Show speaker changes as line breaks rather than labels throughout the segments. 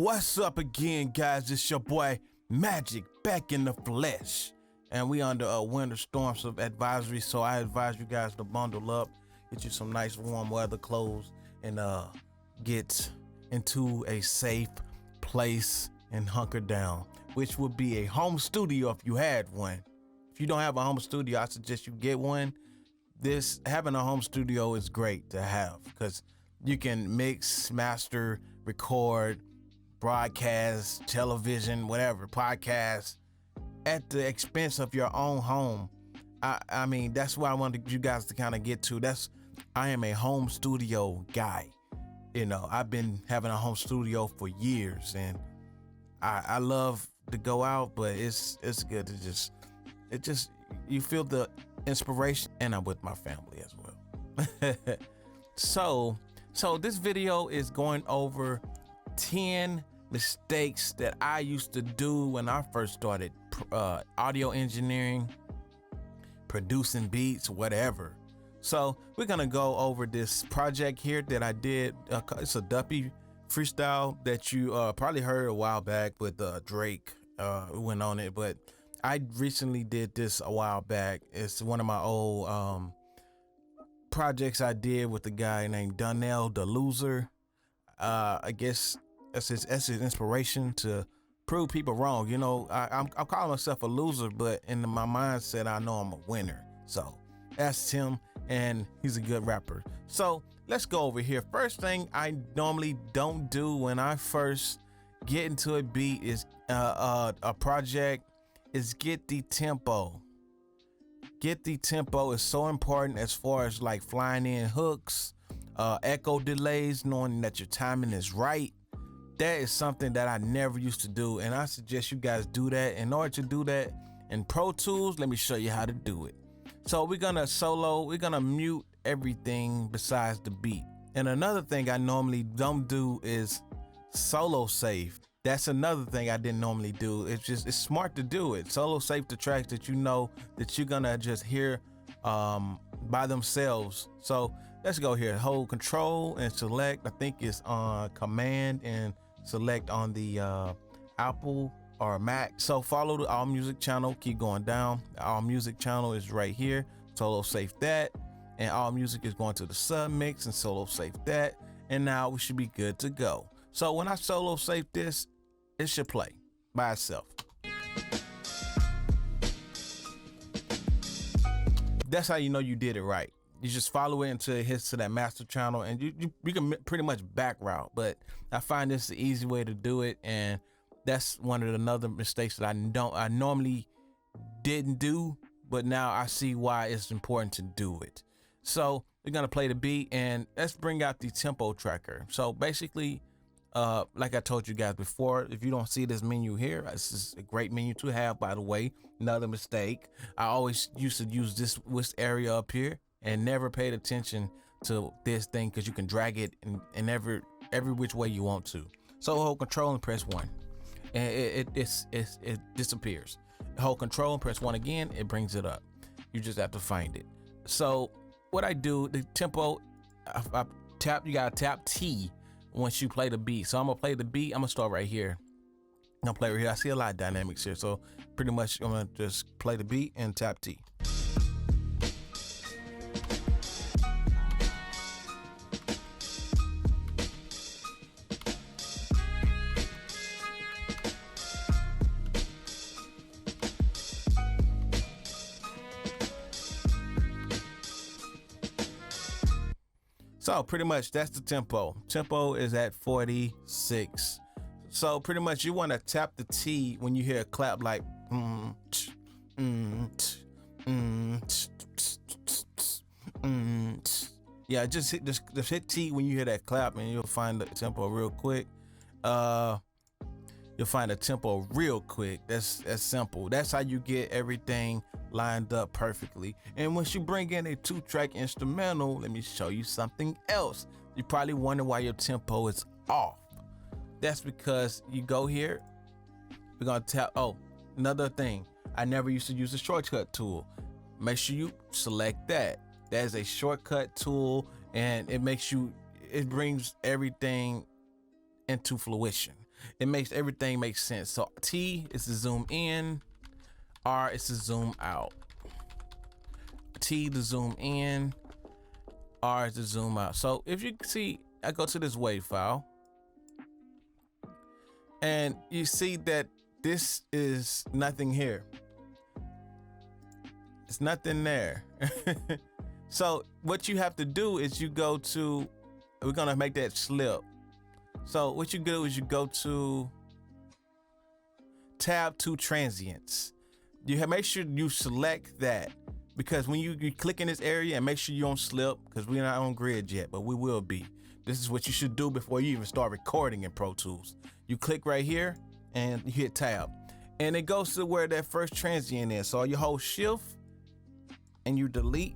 What's up again, guys? It's your boy Magic back in the flesh, and we under a winter storm advisory. So I advise you guys to bundle up, get you some nice warm weather clothes, and get into a safe place and hunker down, which would be a home studio if you had one. If you don't have a home studio, I suggest you get one. Having a home studio is great to have because you can mix, master, record, broadcast, television, whatever, podcast at the expense of your own home. I mean, that's what I wanted you guys to kind of get to. I am a home studio guy. You know, I've been having a home studio for years, and I love to go out, but it's good to you feel the inspiration, and I'm with my family as well. So this video is going over 10 mistakes that I used to do when I first started audio engineering, producing beats, whatever. So we're gonna go over this project here that I did. It's a Duppy freestyle that you probably heard a while back with Drake went on it, but I recently did this a while back. It's one of my old projects I did with a guy named Donnell the Loser. I guess that's his inspiration to prove people wrong. You know, I'm calling myself a loser, but in my mindset, I know I'm a winner. So that's him, and he's a good rapper. So let's go over here. First thing I normally don't do when I first get into a beat is a project is get the tempo. Get the tempo is so important as far as like flying in hooks, echo delays, knowing that your timing is right. That is something that I never used to do, and I suggest you guys do that. In order to do that in Pro Tools, let me show you how to do it. So we're gonna mute everything besides the beat. And another thing I normally don't do is solo save. That's another thing I didn't normally do. It's smart to do it. Solo save the tracks that you know that you're gonna just hear by themselves. So let's go here. Hold Control and select. I think it's on Command and select on the Apple or Mac. So follow the All Music channel. Keep going down. The All Music channel is right here. Solo save that, and All Music is going to the sub mix and solo save that. And now we should be good to go. So when I solo save this, it should play by itself. That's how you know you did it right. You just follow it until it hits to that master channel, and you can pretty much back route. But I find this the easy way to do it, and that's one of the another mistakes that I normally didn't do, but now I see why it's important to do it. So we're gonna play the beat, and let's bring out the tempo tracker. So basically, like I told you guys before, if you don't see this menu here, this is a great menu to have, by the way. Another mistake. I always used to use this area up here and never paid attention to this thing because you can drag it in every which way you want to. So hold Control and press 1, and it disappears. Hold Control and press 1 again, it brings it up. You just have to find it. So what I do, the tempo, you gotta tap T once you play the beat. So I'm gonna play the beat. I'm gonna start right here. I'm gonna play right here. I see a lot of dynamics here, so pretty much I'm gonna just play the beat and tap T. So pretty much that's the tempo. Tempo is at 46. So pretty much you want to tap the T when you hear a clap like yeah, just hit T when you hear that clap, and you'll find the tempo real quick. You'll find the tempo real quick. That's simple. That's how you get everything lined up perfectly. And once you bring in a 2-track instrumental, let me show you something else. You probably wonder why your tempo is off. That's because you go here, we're gonna tap. Oh, another thing, I never used to use the shortcut tool. Make sure you select that. That is a shortcut tool, and it brings everything into fruition. It makes everything make sense. So T is to zoom in, R is to zoom out. T to zoom in, R is to zoom out. So if you see, I go to this WAV file, and you see that this is nothing here. It's nothing there. So what you have to do is you go to, we're gonna make that slip. So what you do is you go to tab 2 transients. You make sure you select that, because when you click in this area, and make sure you don't slip, because we're not on grid yet, but we will be. This is what you should do before you even start recording in Pro Tools. You click right here and you hit tab, and it goes to where that first transient is. So you hold shift and you delete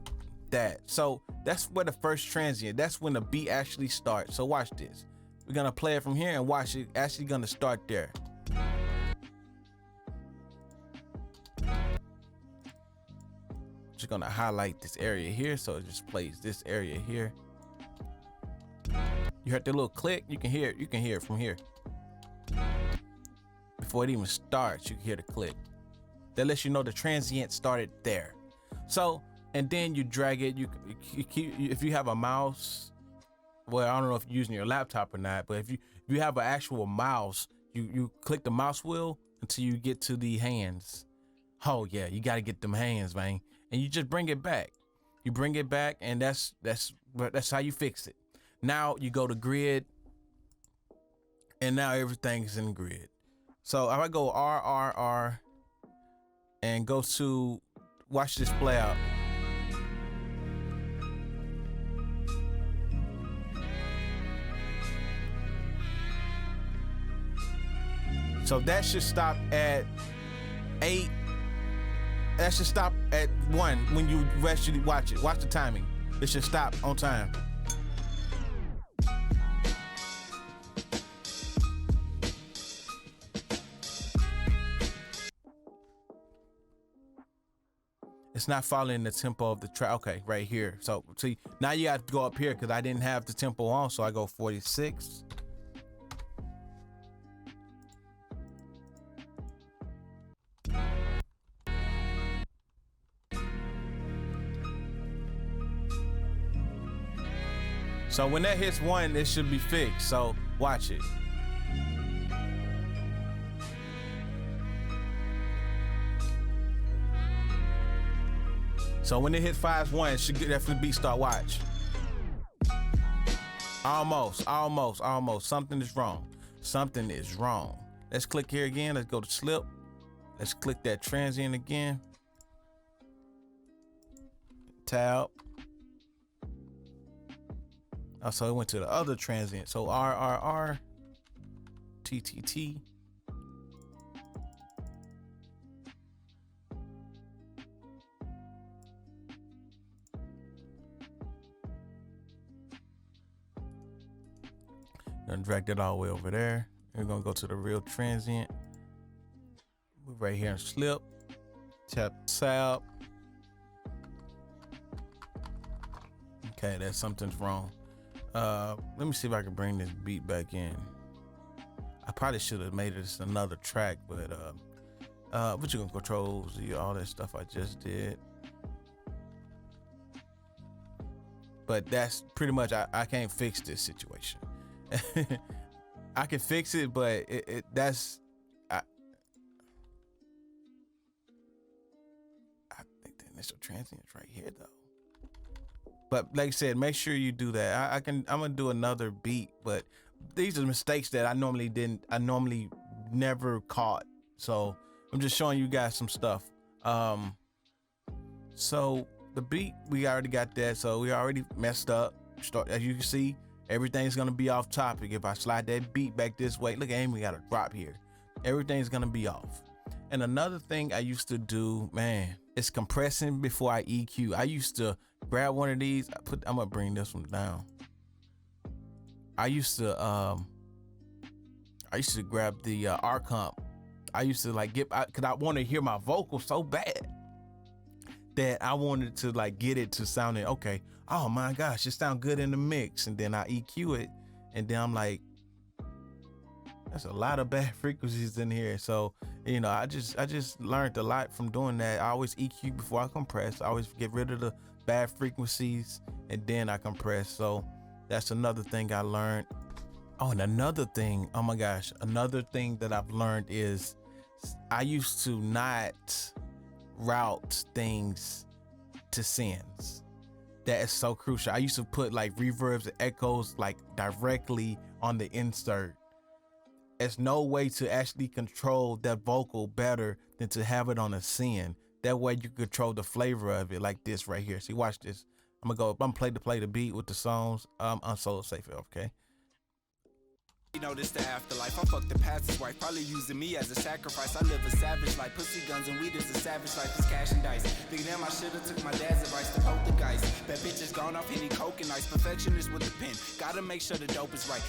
that. So that's where the first transient, that's when the beat actually starts. So watch this. We're gonna play it from here and watch it actually gonna start there. Just gonna highlight this area here, so it just plays this area here. You heard the little click, you can hear it from here. Before it even starts, you can hear the click. That lets you know the transient started there. So, and then you drag it, you keep, if you have a mouse, well, I don't know if you're using your laptop or not, but if you have an actual mouse, you click the mouse wheel until you get to the hands. Oh yeah, you gotta get them hands, man. And you just bring it back. You bring it back, and that's how you fix it. Now you go to grid, and now everything's in grid. So if I go R, and go to, watch this play out. So that should stop at 8. That should stop at 1 when you actually watch it. Watch the timing. It should stop on time. It's not following the tempo of the track. Okay, right here. So see, now you have to go up here because I didn't have the tempo on, so I go 46. So when that hits 1, it should be fixed. So watch it. So when it hits 5-1, it should definitely be start. Watch. Almost. Something is wrong. Something is wrong. Let's click here again. Let's go to slip. Let's click that transient again. Tab. So it went to the other transient. So R, T. Gonna drag that all the way over there. We're gonna go to the real transient. We're right here and slip. Tap tab. Okay, that's something's wrong. Let me see if I can bring this beat back in. I probably should have made this another track, but what you gonna control all that stuff I just did. But that's pretty much, I can't fix this situation. I can fix it, but that's I think the initial transient's right here though. But like I said, make sure you do that. I'm gonna do another beat, but these are mistakes that I normally never caught. So I'm just showing you guys some stuff. So the beat, we already got that. So we already messed up. As you can see, everything's gonna be off topic. If I slide that beat back this way, look at Amy, we got a drop here. Everything's gonna be off. And another thing I used to do, man, is compressing before I EQ. I used to grab one of these. I'm gonna bring this one down. I used to grab the R comp. I used to like cause I want to hear my vocal so bad that I wanted to like get it to sounding okay. Oh my gosh, it sound good in the mix, and then I EQ it, and then I'm like, That's a lot of bad frequencies in here. So, I just learned a lot from doing that. I always EQ before I compress. I always get rid of the bad frequencies and then I compress. So that's another thing I learned. Oh, and another thing, oh my gosh, another thing that I've learned is I used to not route things to sends. That is so crucial. I used to put like reverbs and echoes like directly on the insert. There's no way to actually control that vocal better than to have it on a send. That way you control the flavor of it, like this right here. See, watch this. I'm gonna play the beat with the songs. I'm solo safe, okay?
You know this the afterlife. I fuck the pastor's wife, probably using me as a sacrifice. I live a savage life, pussy guns and weed is a savage life. It's cash and dice. Think damn, I should've took my dad's advice to poke the guys. That bitch is gone off any coke and ice. Perfectionist with the pen. Gotta make sure the dope is right.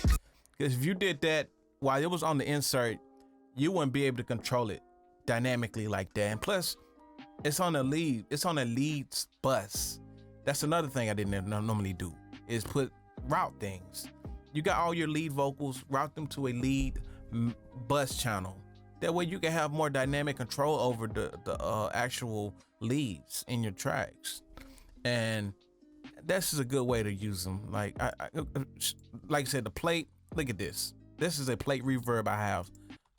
Because if you did that while it was on the insert, you wouldn't be able to control it dynamically like that. And plus, it's on a lead. It's on a lead bus. That's another thing I didn't normally do is route things. You got all your lead vocals, route them to a lead bus channel. That way you can have more dynamic control over the actual leads in your tracks. And this is a good way to use them. Like I said, the plate, look at this. This is a plate reverb I have.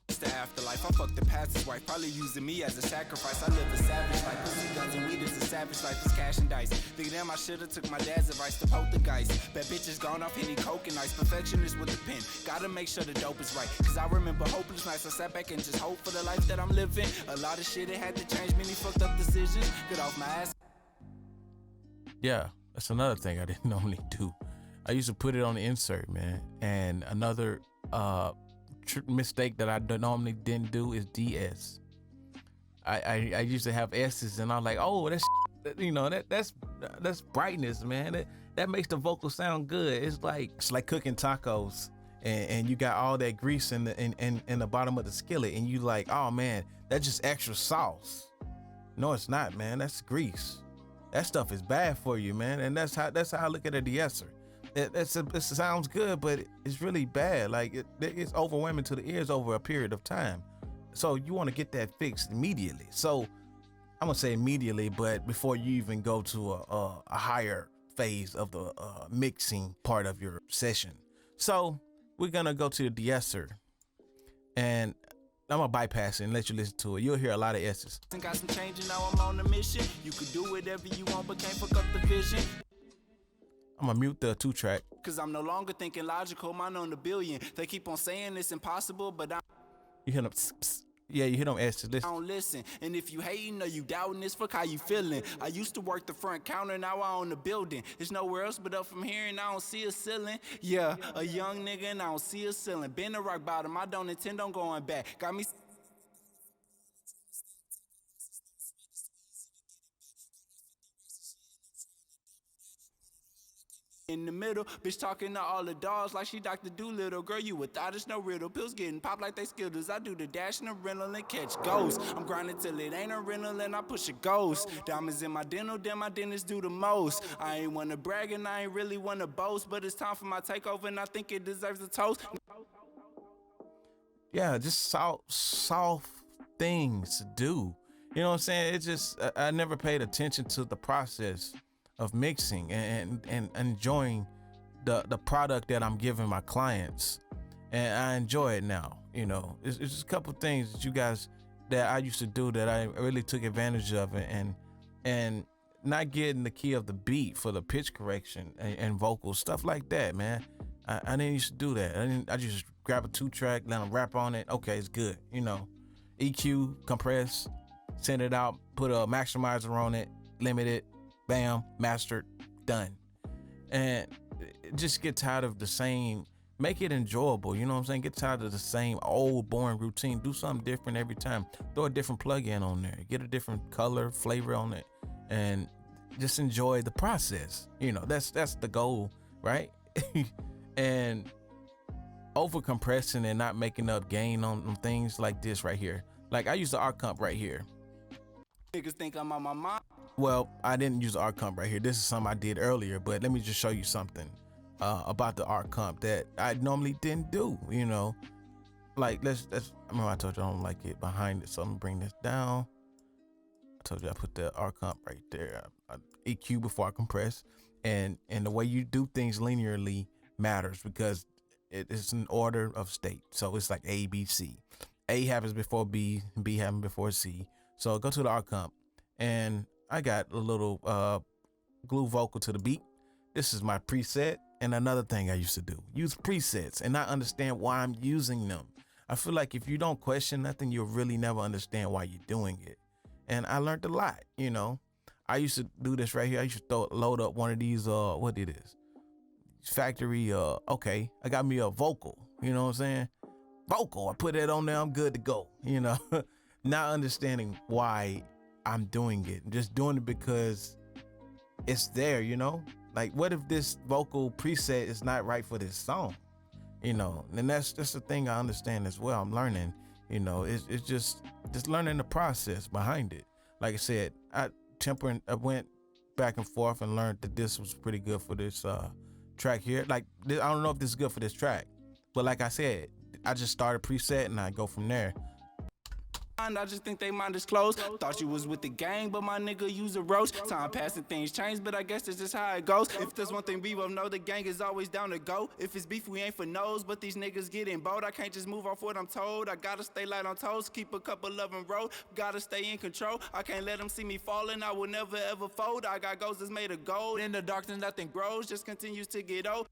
It's the afterlife. I fuck the pastor's wife, probably using me as a sacrifice. I live a savage life, pussy guns and weed is a savage life. It's cash and dice. Think damn, I should've took my dad's advice to poke the guys. Bet bitches gone off any coke and ice. Perfectionist with the pen. Gotta make sure the dope is right. Cause I remember hopeless nights. I sat back and just hope for the life that I'm living. A lot of shit it had to change, many fucked up decisions. Get off my ass.
Yeah, that's another thing I didn't normally do. I used to put it on the insert, man. And another mistake that I normally didn't do is DS. I used to have S's and I'm like, oh, that's brightness, man. That makes the vocal sound good. It's like cooking tacos and you got all that grease in the bottom of the skillet and you like, oh man, that's just extra sauce. No, it's not, man. That's grease. That stuff is bad for you, man. And that's how I look at a de-esser. It sounds good, but it's really bad. Like it's overwhelming to the ears over a period of time. So you want to get that fixed immediately. So I'm gonna say immediately, but before you even go to a higher phase of the mixing part of your session. So we're gonna go to the de-esser, and I'm gonna bypass it and let you listen to it. You'll hear a lot of S's.
Got some change and now I'm on a mission. You could do whatever you want, but can't fuck up the vision.
I'm gonna mute the 2-track.
Cause I'm no longer thinking logical, mine on the billion. They keep on saying it's impossible, but
You hear them pss, pss. Yeah, you hear them S's.
I don't listen. And if you hating or you doubting this, fuck how you feeling. I used to work the front counter, now I own the building. There's nowhere else but up from here and I don't see a ceiling. Yeah, a young nigga and I don't see a ceiling. Been a rock bottom, I don't intend on going back. Got me in the middle, bitch talking to all the dogs like she Dr. Doolittle. Girl, you would thought it's no riddle. Pills getting popped like they Skittles. I do the dash and the rental and catch ghosts. I'm grinding till it ain't a rental and I push a ghost. Diamonds in my dental, then my dentist do the most. I ain't wanna brag and I ain't really wanna boast, but it's time for my takeover and I think it deserves a toast.
Yeah, just soft things to do. You know what I'm saying? It's just I never paid attention to the process of mixing and enjoying the product that I'm giving my clients, and I enjoy it now. You know, it's just a couple things that you guys that I used to do that I really took advantage of, and not getting the key of the beat for the pitch correction and vocals, stuff like that, man. I didn't used to do that. I just grab a 2-track, let them rap on it. Okay, it's good. You know, EQ, compress, send it out, put a maximizer on it, limit it, bam, mastered, done. And just get tired of the same, make it enjoyable, you know what I'm saying? Get tired of the same old boring routine. Do something different every time. Throw a different plug-in on there. Get a different color, flavor on it, and just enjoy the process. You know, that's the goal, right? And over compressing and not making up gain on things like this right here. Like I use the arc comp right here.
Niggas think I'm on my mind.
Well, I didn't use the arc comp right here. This is something I did earlier, but let me just show you something about the arc comp that I normally didn't do. You know, like let's. Remember I told you I don't like it behind it, so I'm gonna bring this down. I told you I put the arc comp right there. I EQ before I compress, and the way you do things linearly matters because it's an order of state. So it's like A, B, C. A happens before B, B happens before C. So go to the arc comp, and I got a little glue vocal to the beat. This is my preset. And another thing I used to do, use presets and not understand why I'm using them. I feel like if you don't question nothing, you'll really never understand why you're doing it. And I learned a lot, you know. I used to do this right here. I used to load up one of these, what it is? Factory, okay. I got me a vocal, you know what I'm saying? Vocal, I put that on there, I'm good to go, you know. Not understanding why I'm doing it. Just doing it because it's there, you know. Like, what if this vocal preset is not right for this song? You know, and that's the thing I understand as well. I'm learning, you know, it's just learning the process behind it. Like I said, I went back and forth and learned that this was pretty good for this track here. Like, I don't know if this is good for this track, but like I said, I just started preset and I go from there.
I just think they mind is closed. Thought you was with the gang, but my nigga use a roast. Time passing, things change, but I guess that's just how it goes. If there's one thing we both know, the gang is always down to go. If it's beef, we ain't for no's, but these niggas getting bold. I can't just move off what I'm told. I gotta stay light on toes, keep a couple of them roll. Gotta stay in control. I can't let them see me falling. I will never ever fold. I got goals that's made of gold. In the darkness, nothing grows, just continues to get old.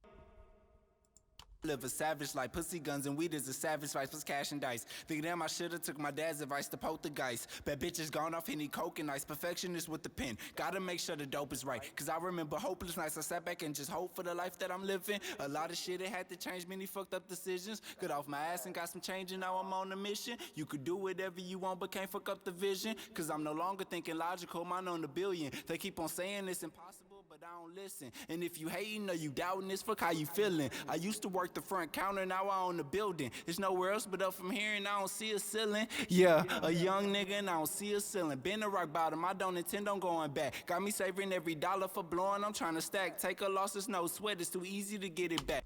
Live a savage life, pussy guns and weed is a savage life, plus cash and dice. Think damn I shoulda took my dad's advice to poke the guys. Bad bitches gone off any coke and ice, perfectionist with the pen. Gotta make sure the dope is right, cause I remember hopeless nights. I sat back and just hope for the life that I'm living. A lot of shit it had to change, many fucked up decisions. Got off my ass and got some change and now I'm on a mission. You could do whatever you want but can't fuck up the vision, cause I'm no longer thinking logical, mine on a billion. They keep on saying it's impossible, but I don't listen. And if you hating or you doubting this, fuck how you feeling. I used to work the front counter, now I own the building. There's nowhere else but up from here and I don't see a ceiling. Yeah, a young nigga and I don't see a ceiling. Been a rock bottom, I don't intend on going back. Got me saving every dollar for blowing, I'm trying to stack. Take a loss, it's no sweat, it's too easy to get it back.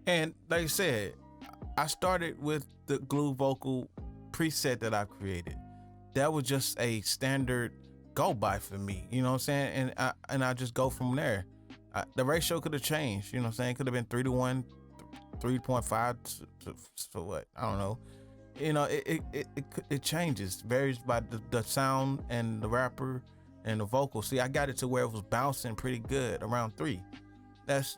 And like I said, I started with the glue vocal preset that I created. That was just a standard go by for me, you know what I'm saying? And I just go from there. The ratio could have changed, you know what I'm saying? Could have been 3-to-1, 3.5 to what? I don't know. You know, it changes, varies by the sound and the rapper and the vocal. See, I got it to where it was bouncing pretty good around 3.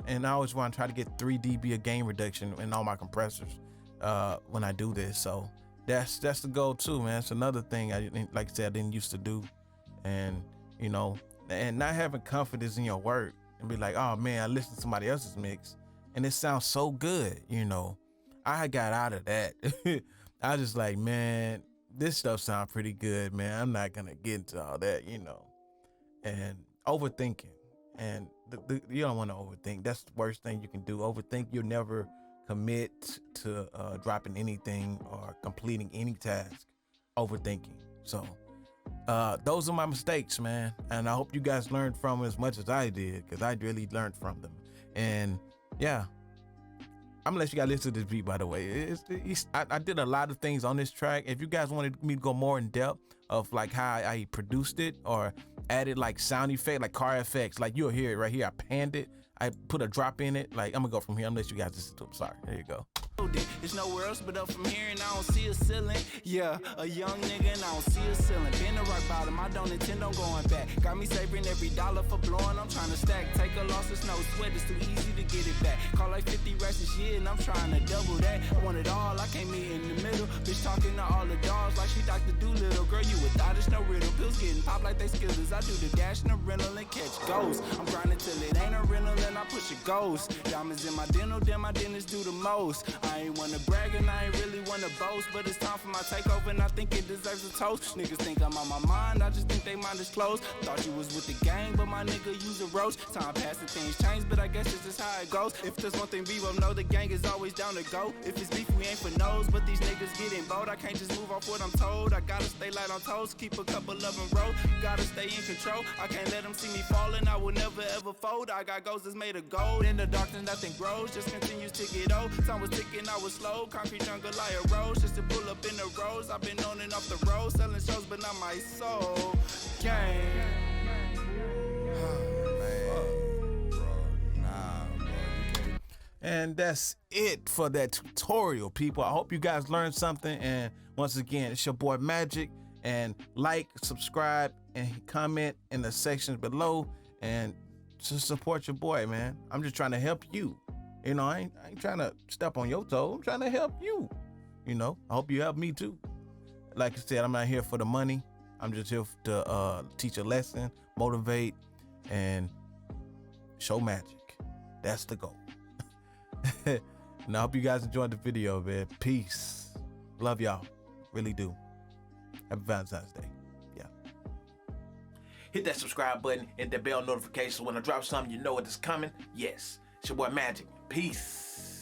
And I always want to try to get 3 dB of gain reduction in all my compressors when I do this. So that's the goal too, man. It's another thing like I said, I didn't used to do. And, you know, and not having confidence in your work and be like, oh man, I listened to somebody else's mix and it sounds so good, you know. I got out of that. I was just like, man, this stuff sounds pretty good, man. I'm not gonna get into all that, you know. And overthinking. And you don't want to overthink. That's the worst thing you can do. Overthink, you'll never commit to dropping anything or completing any task. Overthinking. So those are my mistakes, man, and I hope you guys learned from it as much as I did, because I really learned from them. And yeah, I'm gonna let you guys listen to this beat, by the way. I did a lot of things on this track. If you guys wanted me to go more in depth of like how I produced it or added like sound effect, like car effects, like you'll hear it right here. I panned it, I put a drop in it. Like, I'm gonna go from here. I'm gonna let you guys listen to it. Sorry, there you go.
There's nowhere else but up from here and I don't see a ceiling. Yeah, a young nigga and I don't see a ceiling. Been a rock bottom, I don't intend on going back. Got me saving every dollar for blowing, I'm trying to stack. Take a loss, it's no sweat, it's too easy to get it back. Call like 50 racks this year and I'm trying to double that. I want it all, I can't meet in the middle. Bitch talking to all the dogs like she Dr. Doolittle. Girl, you would thought it's no riddle. Pills getting popped like they Skittles. I do the dash and the rental and catch ghosts. I'm grinding till it ain't a rental and I push a ghost. Diamonds in my dental, then my dentist do the most. I ain't wanna brag and I ain't really wanna boast, but it's time for my takeover and I think it deserves a toast. Niggas think I'm on my mind, I just think they mind is closed. Thought you was with the gang, but my nigga use a roast. Time passing, things change, but I guess it's just how it goes. If there's one thing we both know, the gang is always down to go. If it's beef, we ain't for no's, but these niggas getting bold. I can't just move off what I'm told. I gotta stay light on toes, keep a couple of them roll. Gotta stay in control, I can't let them see me falling. I will never ever fold. I got goals that's made of gold. In the darkness, nothing grows, just continues to get old. Time was ticking. thinking I was slow. Concrete jungle I arose just to pull up in the roads. I've been on and off the road, selling shows, but not my soul. Gang.
And that's it for that tutorial, people. I hope you guys learned something. And once again, it's your boy Magic. And like, subscribe, and comment in the sections below. And just support your boy, man. I'm just trying to help you. You know, I ain't trying to step on your toe. I'm trying to help you. You know, I hope you help me too. Like I said, I'm not here for the money. I'm just here to teach a lesson, motivate, and show magic. That's the goal. And I hope you guys enjoyed the video, man. Peace. Love y'all. Really do. Happy Valentine's Day. Yeah. Hit that subscribe button and the bell notification so when I drop something, you know what is coming. Yes. It's your boy Magic. Peace.